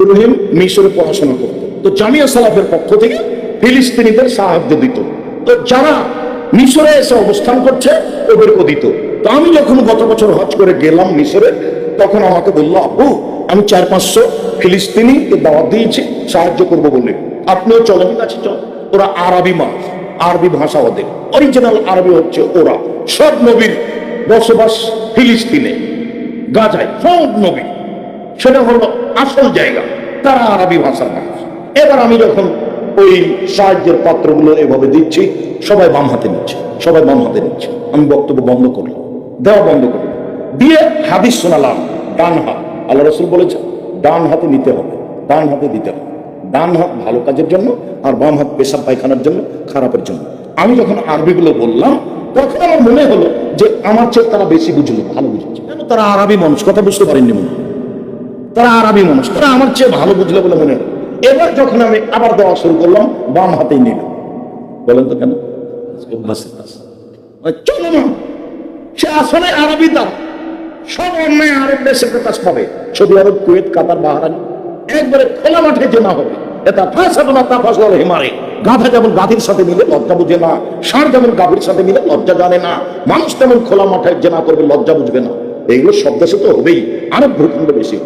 আব্দুর রহিম মিশরে পড়াশোনা করত, তো জামিয়া সালাফের পক্ষ থেকে ফিলিস্তিনিদের সাহায্য দিত। তো যারা মিশরে এসে অবস্থান করছে ওদেরকে দিত। তো আমি যখন গত বছর হজ করে গেলাম মিশরে, তখন আমাকে বললো, আব্বু আমি 400-500 ফিলিস্তিনিকে দাওয়াত দিয়েছি সাহায্য করবো বলে, আপনিও চলেন। আছে চল। ওরা আরবি মানুষ, আরবি ভাষা ওদের, অরিজিনাল আরবি হচ্ছে ওরা। সব নবীর বসবাস ফিলিস্তিনে, গাজায় সব নবী, সেটা হলো আসল জায়গা, তারা আরবি ভাষার মানুষ। এবার আমি যখন ওই সাহায্যের পাত্রগুলো এভাবে দিচ্ছি, সবাই বাম হাতে নিচ্ছে, সবাই বাম হাতে নিচ্ছে। আমি বক্তব্য বন্ধ করলাম, দেওয়া বন্ধ করলাম, দিয়ে হাদিস শোনালাম ডান হাত। আল্লাহ রাসূল বলেছেন ডান হাতে নিতে হবে, ডান হাতে দিতে হবে। ডান হাত ভালো কাজের জন্য, আর বাম হাত পেশাব পায়খানার জন্য, খারাপের জন্য। আমি যখন আরবিগুলো বললাম, তখন আমার মনে হলো যে আমার চেয়ে তারা বেশি বুঝলো, ভালো বুঝেছে। কেন? তারা আরবি মানুষ, কথা বুঝতে পারেননি মনে হয়। তারা আরবি মানুষ, তারা আমার চেয়ে ভালো বুঝলো বলে মনে হলো। এবার যখন আমি আবার দেওয়া শুরু করলাম, বাম হাতেই নিল। বলেন তো কেন? চলো না, সে আসলে আরবি দাম সব অন্যায় আরব দেশে প্রকাশ পাবে। সৌদি আরব, কুয়েত, কাতার, বাহরাইন, একবারে খোলা মাঠে জেনা হবে। এটা ফাঁসাদোনা তা ফাঁসল হিমারে। গাধা যেমন গাধীর সাথে মিলে লজ্জা বুঝে না, ষাঁড় যেমন গাভীর সাথে মিলে লজ্জা জানে না, মানুষ তেমন খোলা মাঠে জেনা করবে, লজ্জা বুঝবে না। এইগুলো সব দেশে তো হবেই, আরব ভূখণ্ড বেশি।